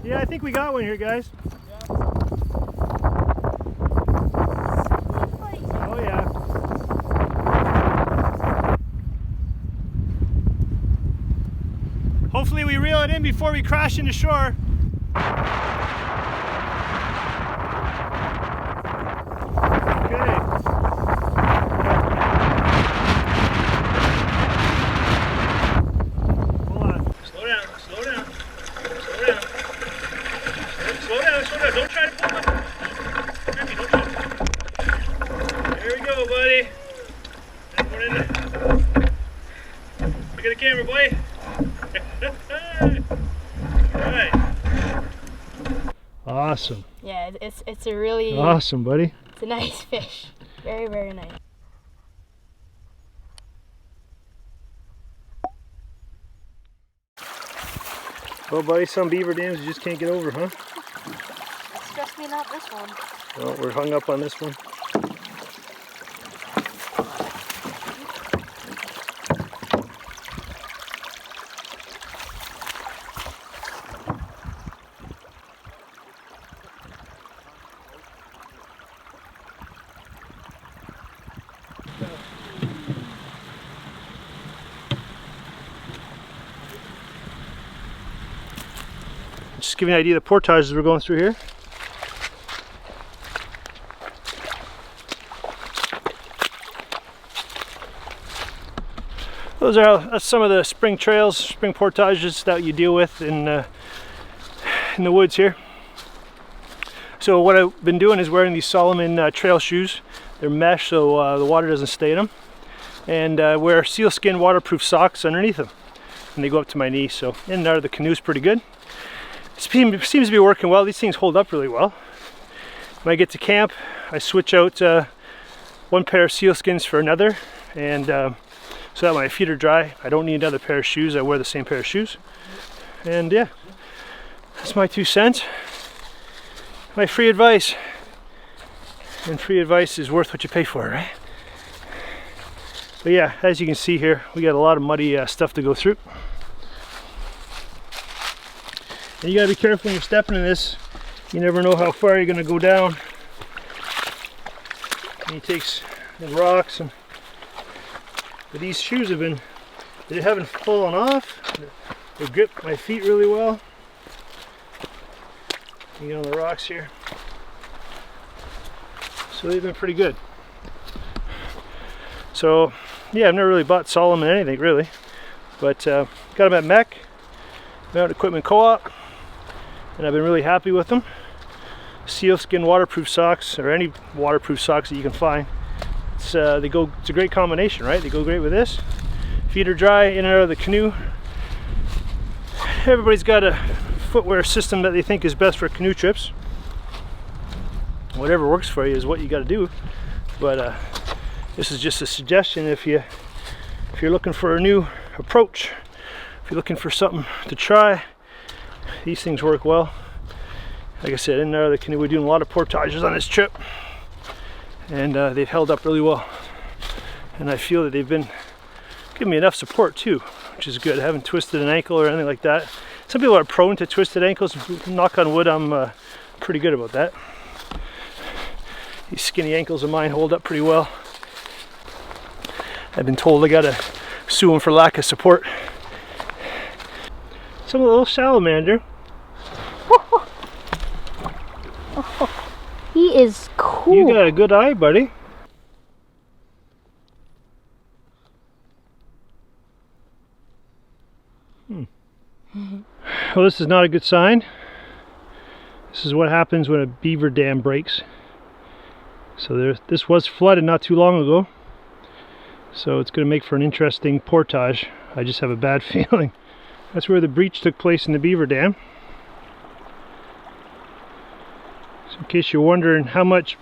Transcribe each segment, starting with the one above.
Yeah, I think we got one here, guys. Oh yeah. Hopefully we reel it in before we crash into shore. Don't try to pull up. Griffy, don't try. There we go, buddy. That's one in there. Look at the camera, boy. All right. Awesome. Yeah, it's a really awesome, buddy. It's a nice fish. Very, very nice. Well, buddy, some beaver dams you just can't get over, huh? Stress me not this one. Well, we're hung up on this one. Just give you an idea of the portages we're going through here. That's some of the spring trails, spring portages that you deal with in the woods here. So what I've been doing is wearing these Salomon trail shoes. They're mesh, so the water doesn't stay in them. And wear sealskin waterproof socks underneath them. And they go up to my knee, so in and out of the canoe is pretty good. It seems to be working well. These things hold up really well. When I get to camp, I switch out one pair of sealskins for another, and so that when my feet are dry, I don't need another pair of shoes. I wear the same pair of shoes. And yeah, that's my 2 cents. My free advice. And free advice is worth what you pay for, right? But yeah, as you can see here, we got a lot of muddy stuff to go through. And you gotta be careful when you're stepping in this. You never know how far you're gonna go down. And he takes the rocks, but these shoes they haven't fallen off. They grip my feet really well. You get on the rocks here. So they've been pretty good. So yeah, I've never really bought Salomon anything really, but got them at MEC, Mountain Equipment Co-op, and I've been really happy with them. Sealskin waterproof socks, or any waterproof socks that you can find. It's a great combination, right? They go great with this. Feet are dry in and out of the canoe. Everybody's got a footwear system that they think is best for canoe trips. Whatever works for you is what you got to do. But this is just a suggestion if you're looking for a new approach, if you're looking for something to try. These things work well. Like I said, in and out of the canoe, we're doing a lot of portages on this trip, and they've held up really well. And I feel that they've been giving me enough support too, which is good. I haven't twisted an ankle or anything like that. Some people are prone to twisted ankles. Knock on wood, I'm pretty good about that. These skinny ankles of mine hold up pretty well. I've been told I gotta sue them for lack of support. Some little salamander. He is cool. You got a good eye, buddy. Well, this is not a good sign. This is what happens when a beaver dam breaks. So this was flooded not too long ago. So it's going to make for an interesting portage. I just have a bad feeling. That's where the breach took place in the beaver dam. So in case you're wondering how much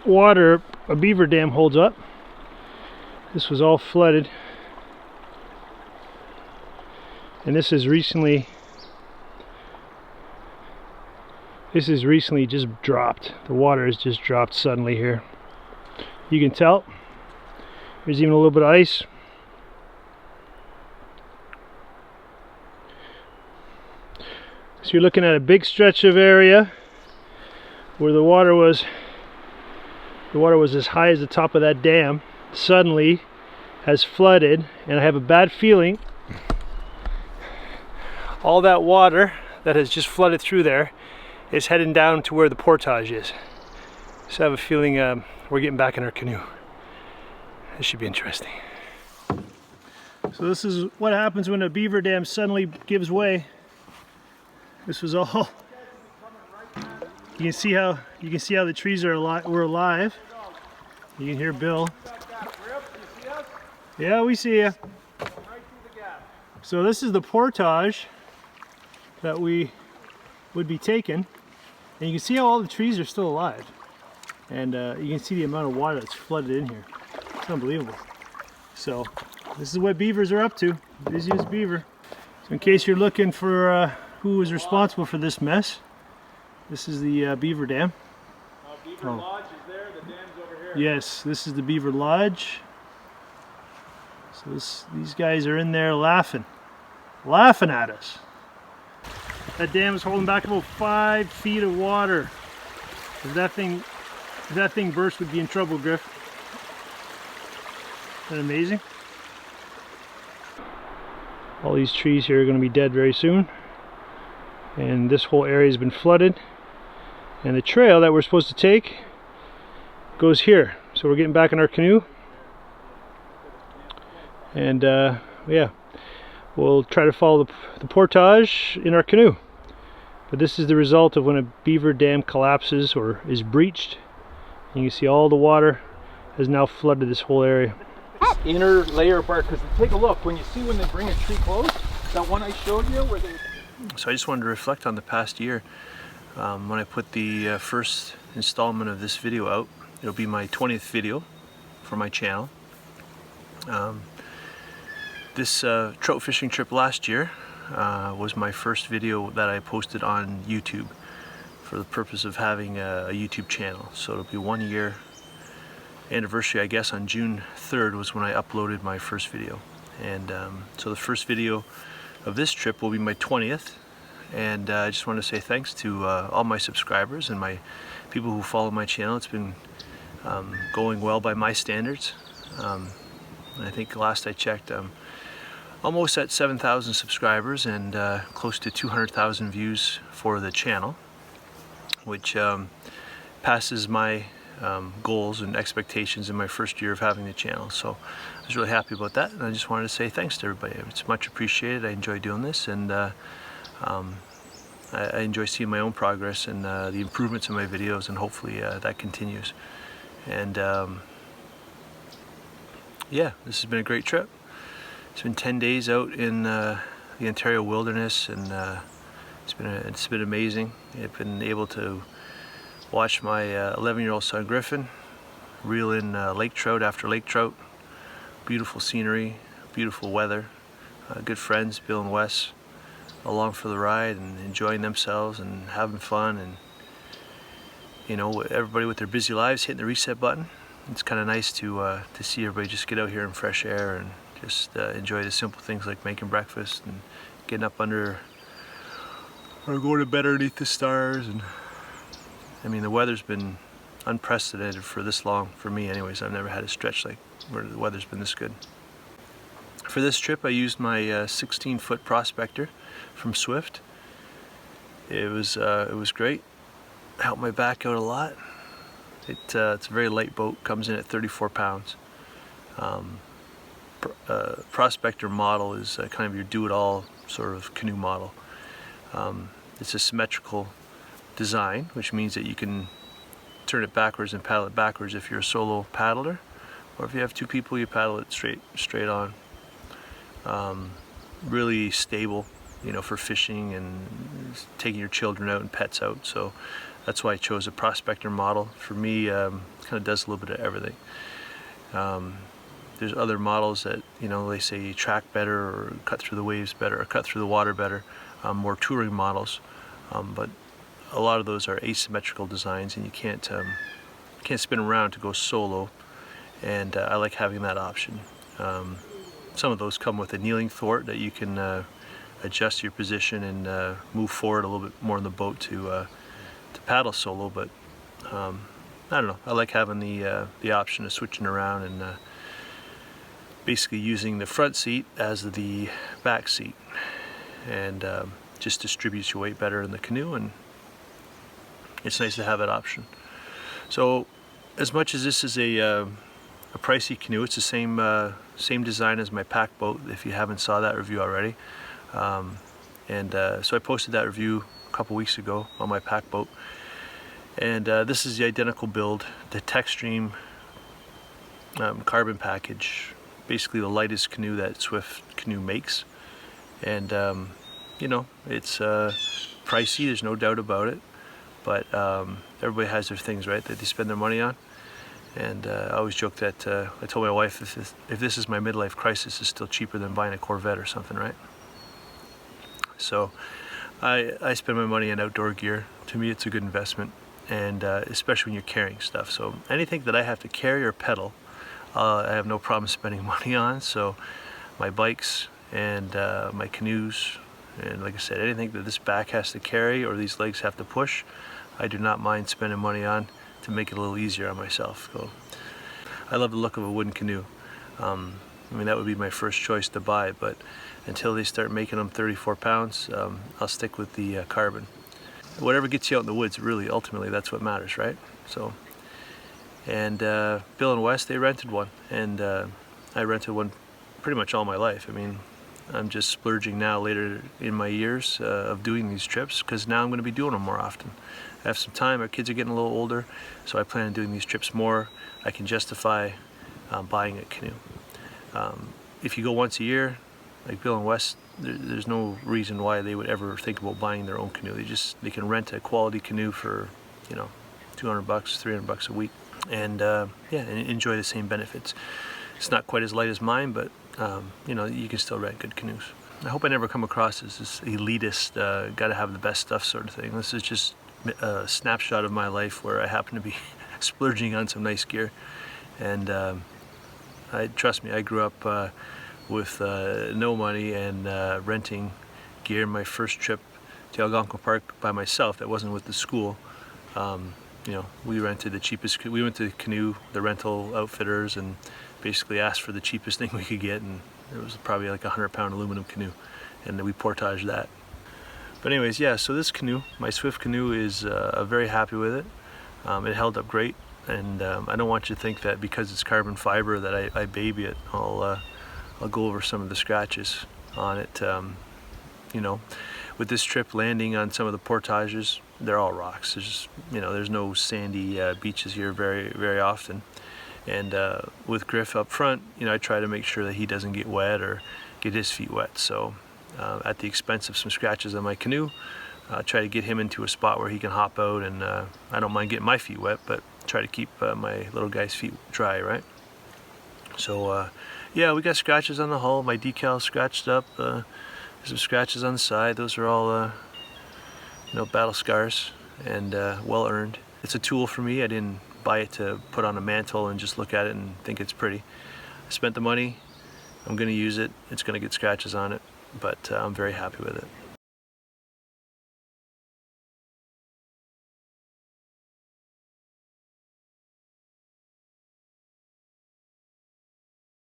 water a beaver dam holds up, this was all flooded. And this is recently just dropped. The water has just dropped suddenly here. You can tell there's even a little bit of ice. So you're looking at a big stretch of area where the water was as high as the top of that dam, suddenly has flooded, and I have a bad feeling all that water that has just flooded through there is heading down to where the portage is. So I have a feeling we're getting back in our canoe. This should be interesting. So this is what happens when a beaver dam suddenly gives way. This was all. You can see how the trees were alive. You can hear Bill. Yeah, we see you. So this is the portage that we would be taking, and you can see how all the trees are still alive, and you can see the amount of water that's flooded in here. It's unbelievable. So this is what beavers are up to. Busiest beaver. So in case you're looking for who was responsible for this mess, this is the beaver dam. Beaver Lodge is there, the dam's over here. Yes, this is the beaver lodge. So these guys are in there laughing at us. That dam is holding back about 5 feet of water. If that thing burst, we'd be in trouble, Griff. Isn't that amazing? All these trees here are going to be dead very soon. And this whole area has been flooded. And the trail that we're supposed to take goes here. So we're getting back in our canoe. And yeah, we'll try to follow the portage in our canoe. But this is the result of when a beaver dam collapses or is breached. And you can see all the water has now flooded this whole area. Inner layer of bark, because take a look, when they bring a tree close, that one I showed you where they... So I just wanted to reflect on the past year. When I put the first installment of this video out, it'll be my 20th video for my channel. This trout fishing trip last year was my first video that I posted on YouTube for the purpose of having a YouTube channel. So it'll be 1 year anniversary, I guess, on June 3rd was when I uploaded my first video. And so the first video of this trip will be my 20th. And I just want to say thanks to all my subscribers and my people who follow my channel. It's been going well by my standards. And I think last I checked, I'm almost at 7,000 subscribers and close to 200,000 views for the channel, which passes my goals and expectations in my first year of having the channel. So I was really happy about that, and I just wanted to say thanks to everybody. It's much appreciated. I enjoy doing this, and I enjoy seeing my own progress and the improvements in my videos, and hopefully that continues. And yeah, this has been a great trip. It's been 10 days out in the Ontario wilderness, and it's been amazing. I've been able to watch my 11-year-old son Griffin reel in lake trout after lake trout. Beautiful scenery, beautiful weather, good friends, Bill and Wes, along for the ride and enjoying themselves and having fun, and you know, everybody with their busy lives hitting the reset button. It's kind of nice to see everybody just get out here in fresh air and just enjoy the simple things like making breakfast and getting up under or going to bed underneath the stars. And I mean, the weather's been unprecedented for this long, for me anyways. I've never had a stretch like where the weather's been this good. For this trip I used my 16-foot Prospector from Swift. It was great. Helped my back out a lot. It's a very light boat, comes in at 34 pounds. Prospector model is kind of your do-it-all sort of canoe model. It's a symmetrical design, which means that you can turn it backwards and paddle it backwards if you're a solo paddler, or if you have two people, you paddle it straight on. Really stable, you know, for fishing and taking your children out and pets out. So that's why I chose a Prospector model. For me, kind of does a little bit of everything. There's other models that, you know, they say track better or cut through the waves better or cut through the water better, more touring models. But a lot of those are asymmetrical designs, and you can't spin around to go solo. And I like having that option. Some of those come with a kneeling thwart that you can adjust your position and move forward a little bit more in the boat to paddle solo. But I don't know. I like having the option of switching around and basically using the front seat as the back seat, and just distributes your weight better in the canoe, and it's nice to have that option. So as much as this is a pricey canoe, it's the same design as my pack boat, if you haven't saw that review already. So I posted that review a couple weeks ago on my pack boat, and this is the identical build, the Techstream carbon package, basically the lightest canoe that Swift Canoe makes. And you know, it's pricey, there's no doubt about it, but everybody has their things, right, that they spend their money on. And I always joke that I told my wife, if this is my midlife crisis, it's still cheaper than buying a Corvette or something, right? So I spend my money on outdoor gear. To me, it's a good investment, and especially when you're carrying stuff. So anything that I have to carry or pedal, I have no problem spending money on. So my bikes and my canoes, and like I said, anything that this back has to carry or these legs have to push, I do not mind spending money on to make it a little easier on myself. So I love the look of a wooden canoe. I mean, that would be my first choice to buy, but until they start making them 34 pounds, I'll stick with the carbon. Whatever gets you out in the woods, really, ultimately, that's what matters, right? So, and Bill and Wes, they rented one, and I rented one pretty much all my life. I mean, I'm just splurging now later in my years of doing these trips, because now I'm going to be doing them more often. I have some time, our kids are getting a little older, so I plan on doing these trips more. I can justify buying a canoe. If you go once a year, like Bill and Wes, there's no reason why they would ever think about buying their own canoe. They can rent a quality canoe for, you know, $200, $300 a week, and yeah, and enjoy the same benefits. It's not quite as light as mine, but you know, you can still rent good canoes. I hope I never come across as this elitist, gotta have the best stuff sort of thing. This is just a snapshot of my life where I happen to be splurging on some nice gear. And trust me, I grew up with no money and renting gear. My first trip to Algonquin Park by myself, that wasn't with the school. You know, we rented the cheapest, we went to the rental outfitters, and basically asked for the cheapest thing we could get, and it was probably like a 100-pound aluminum canoe, and we portaged that. But anyways, yeah, so this canoe, my Swift canoe, is very happy with it. It held up great, and I don't want you to think that because it's carbon fiber that I baby it. I'll go over some of the scratches on it. You know, with this trip, landing on some of the portages, they're all rocks. There's just, you know, there's no sandy beaches here very, very often. And with Griff up front, you know, I try to make sure that he doesn't get wet or get his feet wet. So at the expense of some scratches on my canoe, try to get him into a spot where he can hop out, and I don't mind getting my feet wet, but try to keep my little guy's feet dry, right? So yeah, we got scratches on the hull. My decal scratched up. There's some scratches on the side. Those are all you know, battle scars, and well earned. It's a tool for me. I didn't buy it to put on a mantle and just look at it and think it's pretty. I spent the money. I'm going to use it. It's going to get scratches on it, but I'm very happy with it.